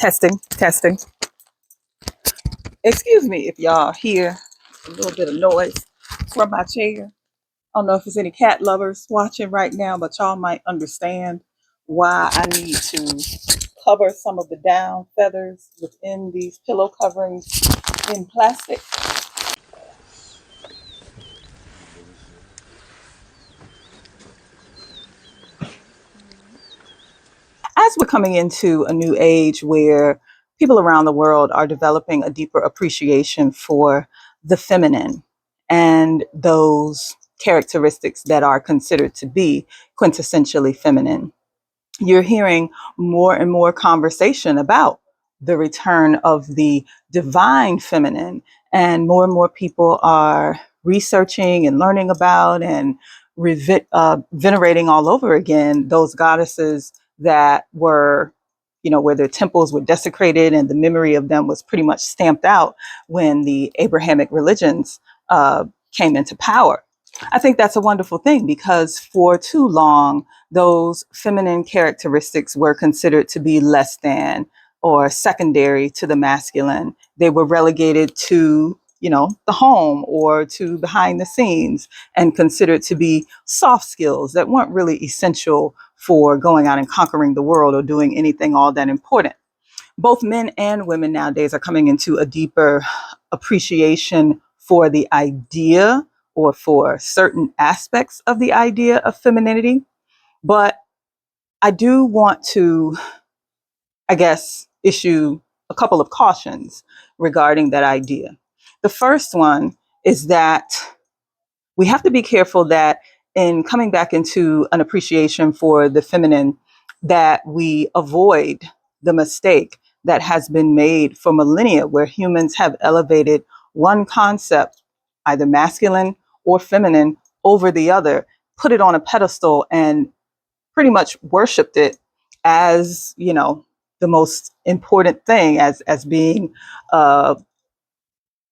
Testing, testing. Excuse me if y'all hear a little bit of noise from my chair. I don't know if there's any cat lovers watching right now, but y'all might understand why I need to cover some of the down feathers within these pillow coverings in plastic. As we're coming into a new age where people around the world are developing a deeper appreciation for the feminine and those characteristics that are considered to be quintessentially feminine, you're hearing more and more conversation about the return of the divine feminine, and more people are researching and learning about and venerating all over again those goddesses that were, where their temples were desecrated and the memory of them was pretty much stamped out when the Abrahamic religions came into power. I think that's a wonderful thing because for too long, those feminine characteristics were considered to be less than or secondary to the masculine. They were relegated to, the home or to behind the scenes and considered to be soft skills that weren't really essential for going out and conquering the world or doing anything all that important. Both men and women nowadays are coming into a deeper appreciation for the idea or for certain aspects of the idea of femininity. But I do want to, I guess, issue a couple of cautions regarding that idea. The first one is that we have to be careful that in coming back into an appreciation for the feminine, that we avoid the mistake that has been made for millennia, where humans have elevated one concept, either masculine or feminine, over the other, put it on a pedestal, and pretty much worshipped it as, the most important thing, as being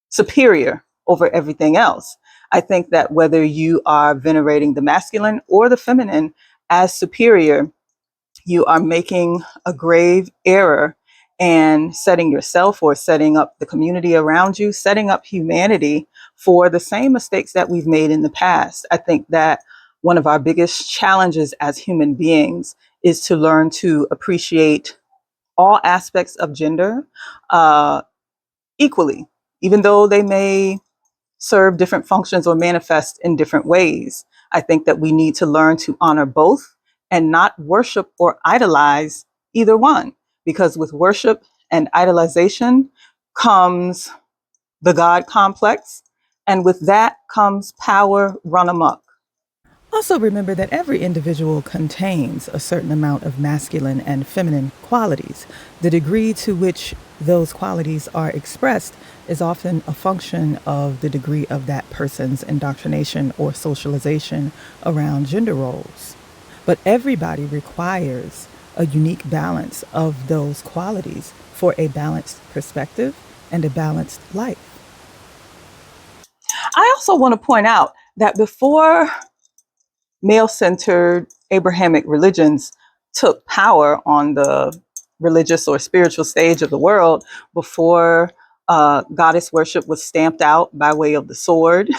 superior over everything else. I think that whether you are venerating the masculine or the feminine as superior, you are making a grave error and setting yourself or setting up the community around you, setting up humanity for the same mistakes that we've made in the past. I think that one of our biggest challenges as human beings is to learn to appreciate all aspects of gender equally, even though they may serve different functions or manifest in different ways. I think that we need to learn to honor both and not worship or idolize either one, because with worship and idolization comes the God complex, and with that comes power run amok. Also, remember that every individual contains a certain amount of masculine and feminine qualities. The degree to which those qualities are expressed is often a function of the degree of that person's indoctrination or socialization around gender roles. But everybody requires a unique balance of those qualities for a balanced perspective and a balanced life. I also want to point out that before male centered Abrahamic religions took power on the religious or spiritual stage of the world, before goddess worship was stamped out by way of the sword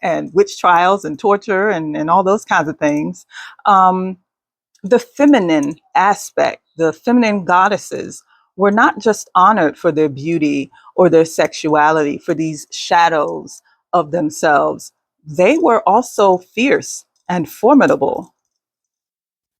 and witch trials and torture and all those kinds of things. The feminine aspect, the feminine goddesses, were not just honored for their beauty or their sexuality, for these shadows of themselves. They were also fierce and formidable.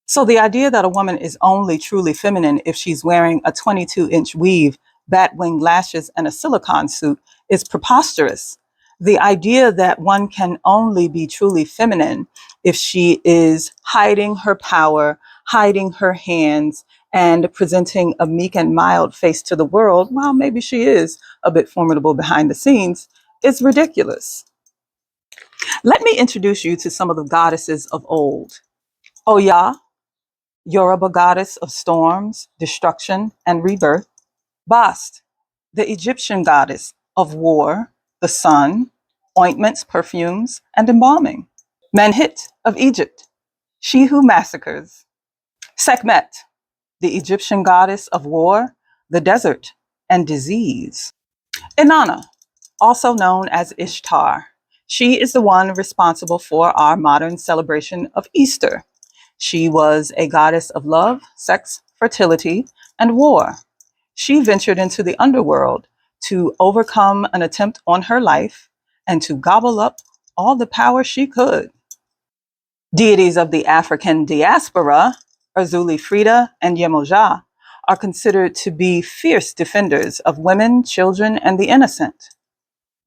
So the idea that a woman is only truly feminine if she's wearing a 22-inch weave, bat-wing lashes, and a silicone suit is preposterous. The idea that one can only be truly feminine if she is hiding her power, hiding her hands, and presenting a meek and mild face to the world, while maybe she is a bit formidable behind the scenes, is ridiculous. Let me introduce you to some of the goddesses of old. Oya, Yoruba goddess of storms, destruction, and rebirth. Bast, the Egyptian goddess of war, the sun, ointments, perfumes, and embalming. Menhit of Egypt, she who massacres. Sekhmet, the Egyptian goddess of war, the desert, and disease. Inanna, also known as Ishtar, she is the one responsible for our modern celebration of Easter. She was a goddess of love, sex, fertility, and war. She ventured into the underworld to overcome an attempt on her life and to gobble up all the power she could. Deities of the African diaspora, Erzuli Frida and Yemoja, are considered to be fierce defenders of women, children, and the innocent.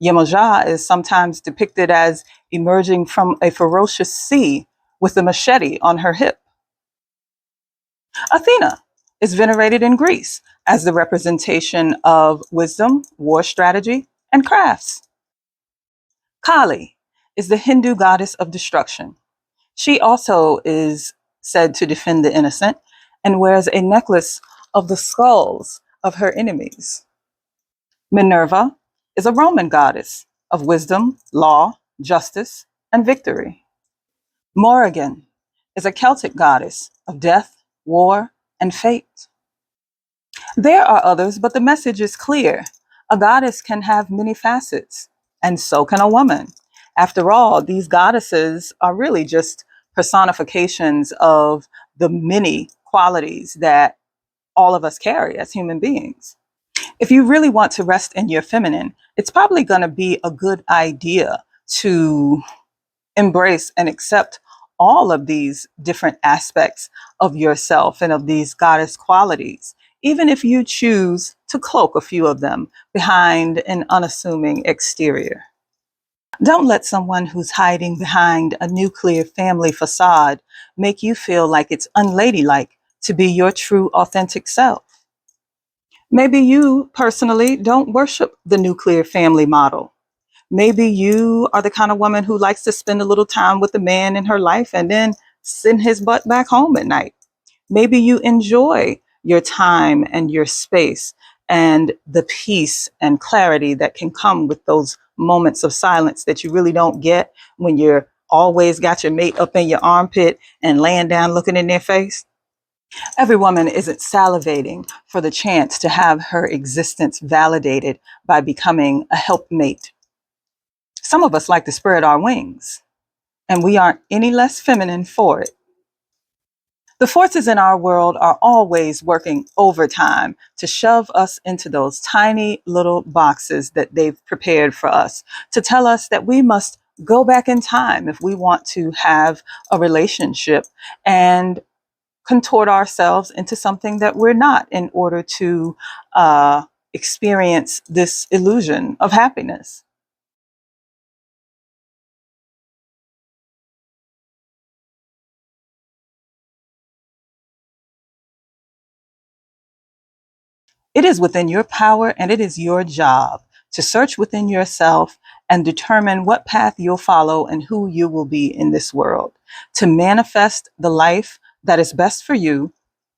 Yemoja is sometimes depicted as emerging from a ferocious sea with a machete on her hip. Athena is venerated in Greece as the representation of wisdom, war strategy, and crafts. Kali is the Hindu goddess of destruction. She also is said to defend the innocent and wears a necklace of the skulls of her enemies. Minerva is a Roman goddess of wisdom, law, justice, and victory. Morrigan is a Celtic goddess of death, war, and fate. There are others, but the message is clear. A goddess can have many facets, and so can a woman. After all, these goddesses are really just personifications of the many qualities that all of us carry as human beings. If you really want to rest in your feminine, it's probably going to be a good idea to embrace and accept all of these different aspects of yourself and of these goddess qualities, even if you choose to cloak a few of them behind an unassuming exterior. Don't let someone who's hiding behind a nuclear family facade make you feel like it's unladylike to be your true, authentic self. Maybe you personally don't worship the nuclear family model. Maybe you are the kind of woman who likes to spend a little time with the man in her life and then send his butt back home at night. Maybe you enjoy your time and your space and the peace and clarity that can come with those moments of silence that you really don't get when you're always got your mate up in your armpit and laying down looking in their face. Every woman isn't salivating for the chance to have her existence validated by becoming a helpmate. Some of us like to spread our wings, and we aren't any less feminine for it. The forces in our world are always working overtime to shove us into those tiny little boxes that they've prepared for us, to tell us that we must go back in time if we want to have a relationship and contort ourselves into something that we're not in order to experience this illusion of happiness. It is within your power and it is your job to search within yourself and determine what path you'll follow and who you will be in this world, to manifest the life that is best for you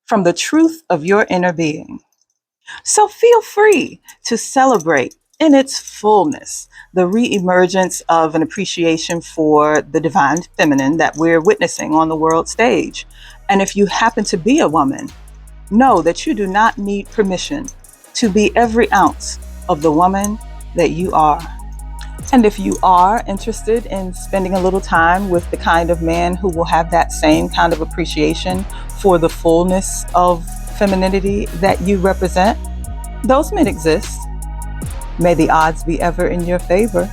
from the truth of your inner being. So feel free to celebrate in its fullness the reemergence of an appreciation for the divine feminine that we're witnessing on the world stage. And if you happen to be a woman, know that you do not need permission to be every ounce of the woman that you are. And if you are interested in spending a little time with the kind of man who will have that same kind of appreciation for the fullness of femininity that you represent, those men exist. May the odds be ever in your favor.